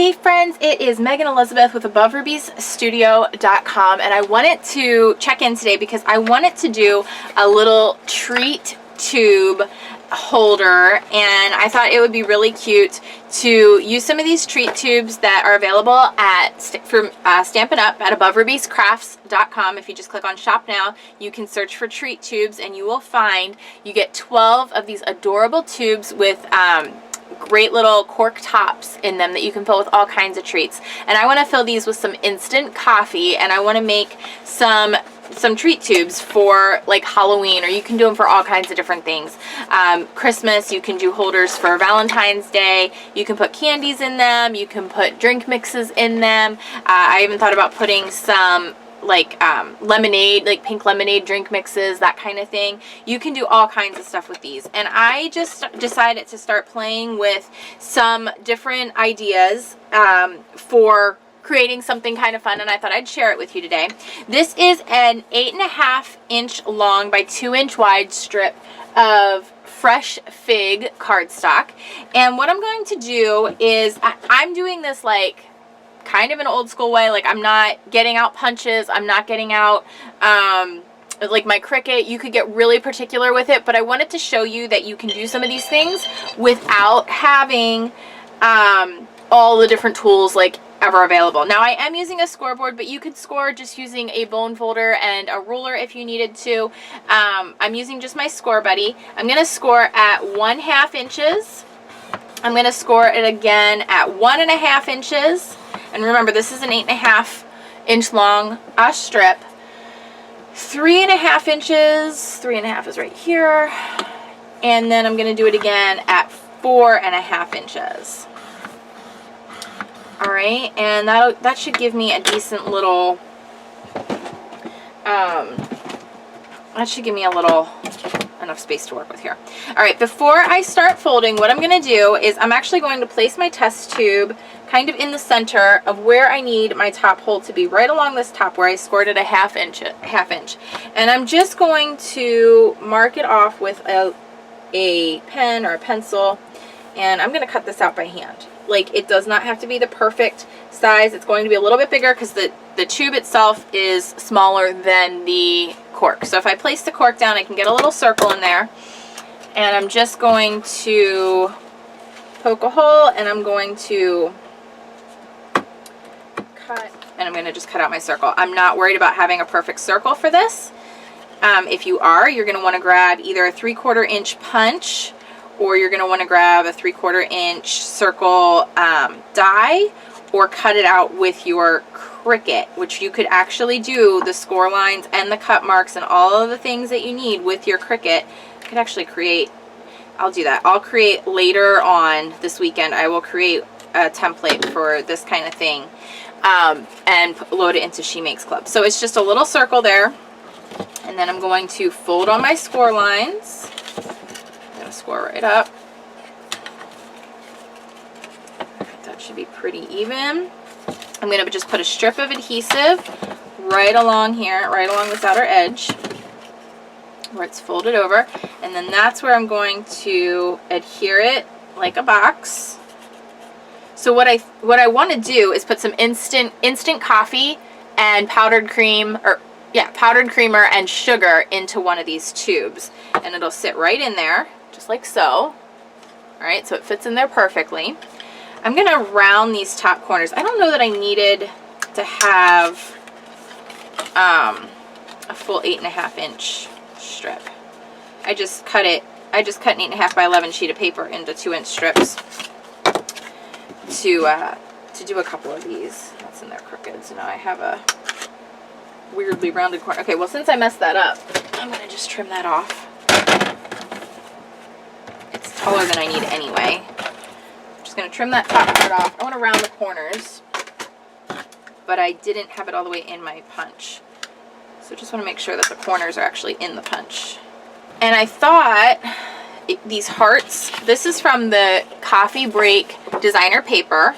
Hey friends, it is Megan Elizabeth with AboveRubiesStudio.com, and I wanted to check in today because I wanted to do a little treat tube holder, and I thought it would be really cute to use some of these treat tubes that are available at Stampin' Up! At AboveRubiesCrafts.com. If you just click on Shop Now, you can search for treat tubes, and you will find you get 12 of these adorable tubes with great little cork tops in them that you can fill with all kinds of treats. And I want to fill these with some instant coffee, and I want to make some treat tubes for like Halloween, or you can do them for all kinds of different things. Christmas, you can do holders for Valentine's Day. You can put candies in them. You can put drink mixes in them. I even thought about putting some like lemonade, like pink lemonade drink mixes, that kind of thing. You can do all kinds of stuff with these. And I just decided to start playing with some different ideas for creating something kind of fun, and I thought I'd share it with you today. This is an 8.5 inch long by 2 inch wide strip of fresh fig cardstock. And what I'm going to do is I'm doing this like kind of an old school way. Like, I'm not getting out punches, I'm not getting out like my Cricut. You could get really particular with it, but I wanted to show you that you can do some of these things without having all the different tools like ever available. Now, I am using a scoreboard, but you could score just using a bone folder and a ruler if you needed to. I'm using just my Score Buddy. I'm going to score at 1/2 inches. I'm going to score it again at 1.5 inches. And remember, this is an 8.5 inch long strip. 3.5 inches. 3.5 is right here. And then I'm going to do it again at 4.5 inches. All right, and that should give me a decent little, that should give me a little enough space to work with here. All right, before I start folding, what I'm going to do is I'm actually going to place my test tube kind of in the center of where I need my top hole to be, right along this top where I scored it a half inch. And I'm just going to mark it off with a pen or a pencil, and I'm going to cut this out by hand. Like, it does not have to be the perfect size. It's going to be a little bit bigger because the tube itself is smaller than the cork. So if I place the cork down, I can get a little circle in there. And I'm just going to poke a hole, and I'm going to cut, and I'm going to just cut out my circle. I'm not worried about having a perfect circle for this. If you are, you're going to want to grab either a 3/4 inch punch, or you're going to want to grab a 3/4 inch circle die, or cut it out with your Cricut, which you could actually do the score lines and the cut marks and all of the things that you need with your Cricut. You could actually create, I'll do that. I'll create later on this weekend, I will create a template for this kind of thing and load it into She Makes Club. So it's just a little circle there, and then I'm going to fold on my score lines. Score right up. That should be pretty even. I'm going to just put a strip of adhesive right along here, right along this outer edge where it's folded over, and then that's where I'm going to adhere it like a box. So what I want to do is put some instant coffee and powdered cream, or yeah, powdered creamer and sugar into one of these tubes, and it'll sit right in there just like so. All right, so it fits in there perfectly. I'm going to round these top corners. I don't know that I needed to have a full 8.5 inch strip. I just cut an 8.5 by 11 sheet of paper into 2 inch strips to do a couple of these. That's in there crooked, so now I have a weirdly rounded corner. Okay, well, since I messed that up, I'm going to just trim that off. Taller than I need anyway. I'm just going to trim that top part off. I want to round the corners, but I didn't have it all the way in my punch. So just want to make sure that the corners are actually in the punch. And I thought these hearts, this is from the Coffee Break designer paper,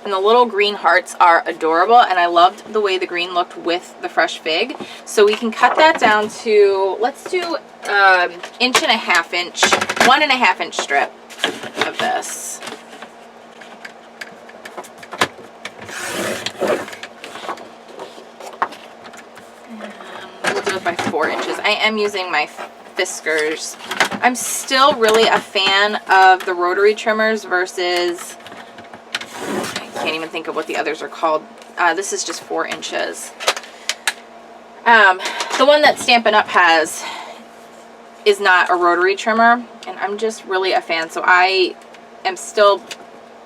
and the little green hearts are adorable, and I loved the way the green looked with the fresh fig. So we can cut that down to, let's do 1.5 inch, 1.5 inch strip of this. 4 inches. I am using my Fiskars. I'm still really a fan of the rotary trimmers versus, I can't even think of what the others are called. This is just 4 inches. The one that Stampin' Up! Has is not a rotary trimmer, and I'm just really a fan. So I am still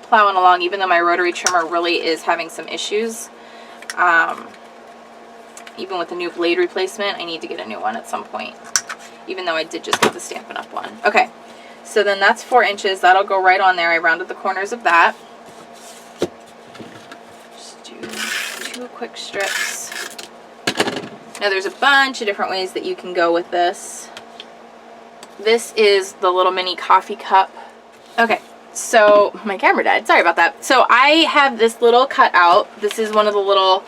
plowing along, even though my rotary trimmer really is having some issues. Even with the new blade replacement, I need to get a new one at some point, even though I did just get the Stampin' Up! One. Okay, so then that's 4 inches. That'll go right on there. I rounded the corners of that. Just do 2 quick strips. Now there's a bunch of different ways that you can go with this. This is the little mini coffee cup. Okay, so my camera died. Sorry about that. So I have this little cutout. This is one of the little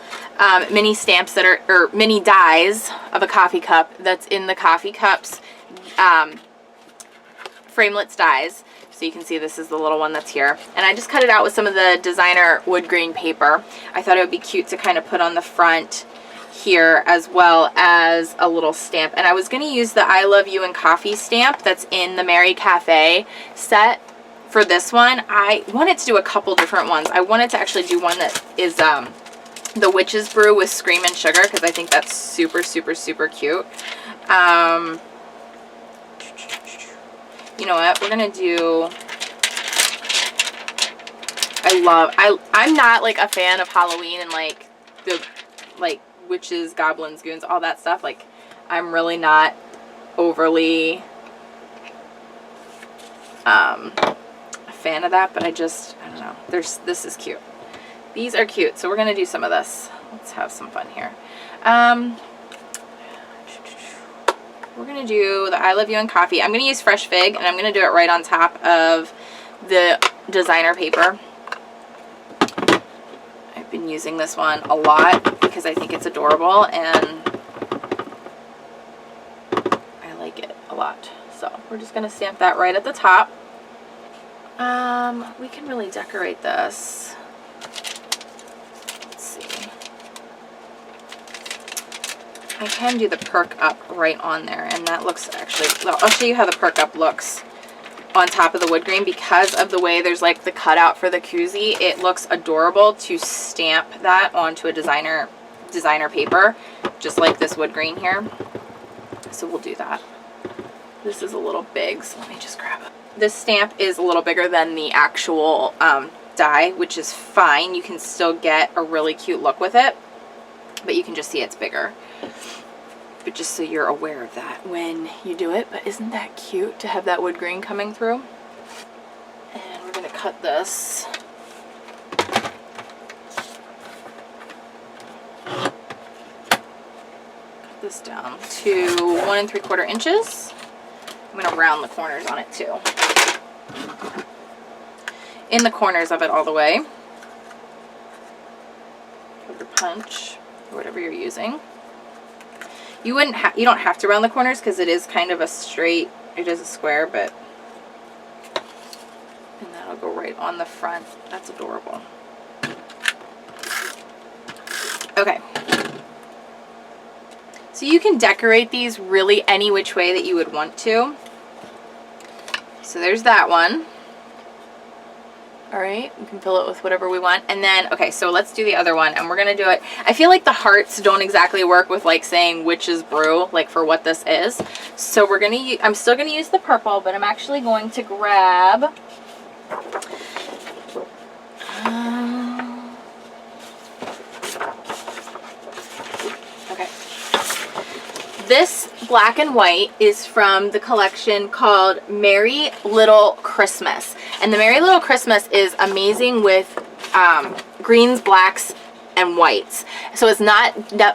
mini stamps that are, or mini dies of a coffee cup that's in the coffee cups framelits dies. So you can see this is the little one that's here. And I just cut it out with some of the designer wood grain paper. I thought it would be cute to kind of put on the front here, as well as a little stamp. And I was going to use the I Love You and Coffee stamp that's in the Mary Cafe set for this one. I wanted to do a couple different ones. I wanted to actually do one that is the Witch's Brew with Screamin' Sugar, because I think that's super, super, super cute. You know what? We're going to do... I'm not like a fan of Halloween and like the witches, goblins, goons, all that stuff. Like, I'm really not overly a fan of that, but I don't know. This is cute. These are cute, so we're gonna do some of this. Let's have some fun here. We're gonna do the I Love You and Coffee. I'm gonna use fresh fig, and I'm gonna do it right on top of the designer paper. I've been using this one a lot because I think it's adorable and I like it a lot. So we're just going to stamp that right at the top. We can really decorate this. Let's see. I can do the perk up right on there, and that looks actually, I'll show you how the perk up looks on top of the wood grain. Because of the way there's like the cutout for the koozie, it looks adorable to stamp that onto a designer paper, just like this wood grain here. So we'll do that. This is a little big, so let me just grab it. This stamp is a little bigger than the actual die, which is fine. You can still get a really cute look with it, but you can just see it's bigger. But just so you're aware of that when you do it. But isn't that cute to have that wood grain coming through? And we're going to cut this. Cut this down to 1 3/4 inches. I'm going to round the corners on it too. In the corners of it all the way. With your punch, or whatever you're using. You don't have to round the corners because it is kind of a straight, it is a square, but, and that'll go right on the front. That's adorable. Okay. So you can decorate these really any which way that you would want to. So there's that one. All right, we can fill it with whatever we want. And then, okay, so let's do the other one, and we're going to do it. I feel like the hearts don't exactly work with like saying Witch's Brew, like for what this is. So we're going to I'm still going to use the purple, but I'm actually going to grab okay. This black and white is from the collection called Merry Little Christmas. And the Merry Little Christmas is amazing with greens, blacks, and whites. So it's not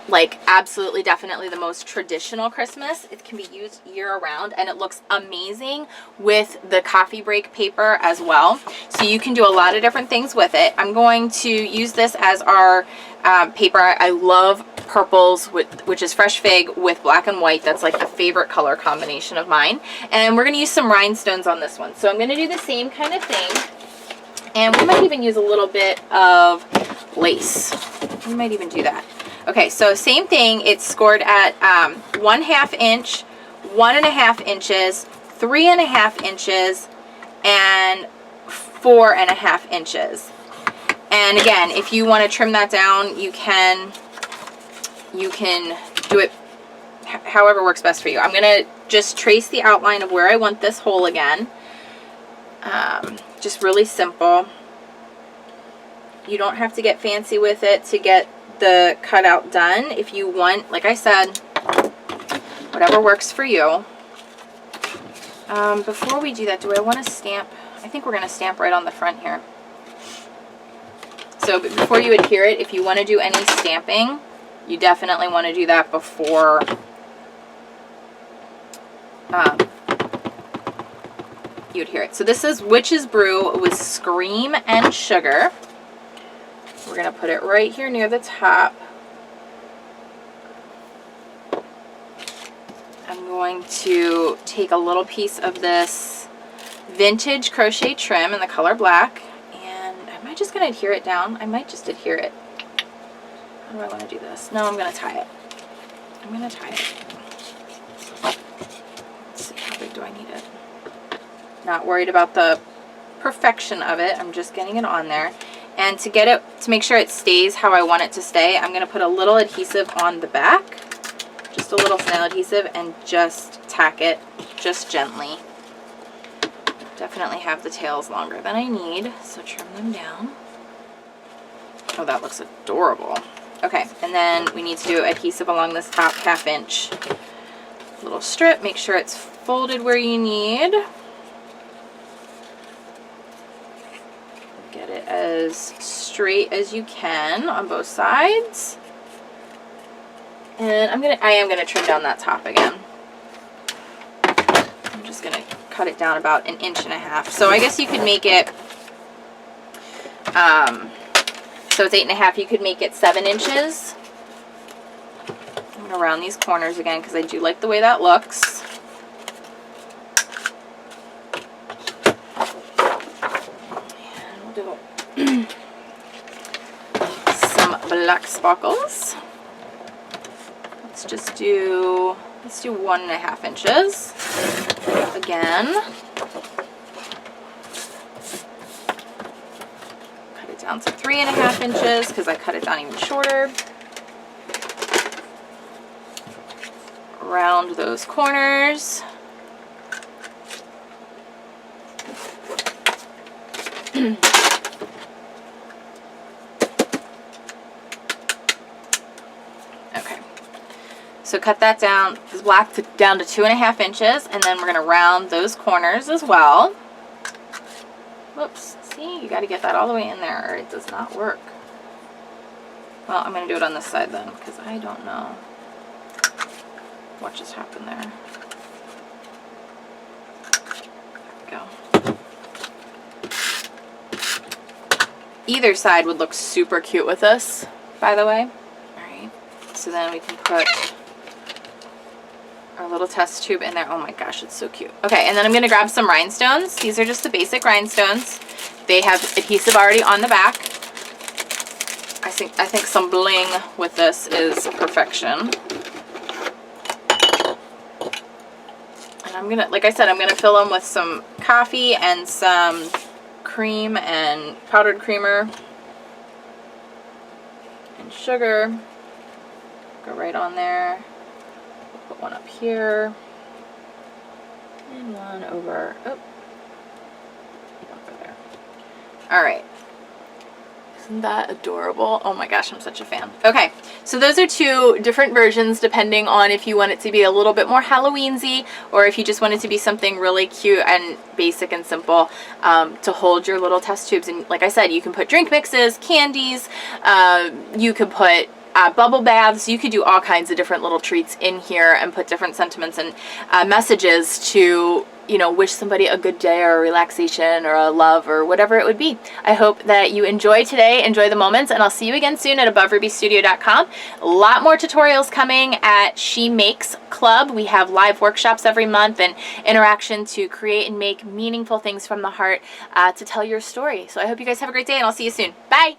like absolutely definitely the most traditional Christmas. It can be used year round, and it looks amazing with the coffee break paper as well. So you can do a lot of different things with it. I'm going to use this as our paper. I love purples, which is fresh fig with black and white. That's like a favorite color combination of mine. And we're going to use some rhinestones on this one. So I'm going to do the same kind of thing. And we might even use a little bit of lace. We might even do that. Okay, so same thing. It's scored at 1/2 inch, 1.5 inches, 3.5 inches, and 4.5 inches. And again, if you want to trim that down, you can do it however works best for you. I'm gonna just trace the outline of where I want this hole again. Just really simple. You don't have to get fancy with it to get the cutout done. If you want, like I said, whatever works for you. Before we do that, do I want to stamp? I think we're going to stamp right on the front here. So before you adhere it, if you want to do any stamping, you definitely want to do that before you adhere it. So this is Witch's Brew with Scream and Sugar. We're going to put it right here near the top. I'm going to take a little piece of this vintage crochet trim in the color black, and am I just going to adhere it down? I might just adhere it. How do I want to do this? No, I'm going to tie it. I'm going to tie it. Let's see, how big do I need it? Not worried about the perfection of it. I'm just getting it on there. And to get it, to make sure it stays how I want it to stay, I'm going to put a little adhesive on the back, just a little snail adhesive, and just tack it just gently. Definitely have the tails longer than I need, so trim them down. Oh, that looks adorable. Okay, and then we need to do adhesive along this top 1/2 inch little strip. Make sure it's folded where you need. Get it as straight as you can on both sides. And I am gonna trim down that top again. I'm just gonna cut it down about 1.5 inches. So I guess you could make it, so it's 8.5, you could make it 7 inches. I'm gonna round these corners again because I do like the way that looks. Some black sparkles. Let's do 1.5 inches again. Cut it down to 3.5 inches because I cut it down even shorter. Round those corners. So cut that down, this black down to 2.5 inches, and then we're going to round those corners as well. Whoops, see, you got to get that all the way in there or it does not work. Well, I'm going to do it on this side then, because I don't know what just happened there. There we go. Either side would look super cute with this, by the way. Alright, so then we can put our little test tube in there. Oh my gosh, it's so cute. Okay, and then I'm going to grab some rhinestones. These are just the basic rhinestones. They have adhesive already on the back. I think some bling with this is perfection. And I'm going to, like I said, I'm going to fill them with some coffee and some cream and powdered creamer and sugar. Go right on there. Put one up here and one over, over there. All right. Isn't that adorable? Oh my gosh, I'm such a fan. Okay, so those are two different versions depending on if you want it to be a little bit more Halloween-y or if you just want it to be something really cute and basic and simple to hold your little test tubes. And like I said, you can put drink mixes, candies, you could put bubble baths. You could do all kinds of different little treats in here and put different sentiments and messages to, you know, wish somebody a good day or a relaxation or a love or whatever it would be. I hope that you enjoy today, enjoy the moments, and I'll see you again soon at AboveRubyStudio.com. A lot more tutorials coming at She Makes Club. We have live workshops every month and interaction to create and make meaningful things from the heart to tell your story. So I hope you guys have a great day and I'll see you soon. Bye!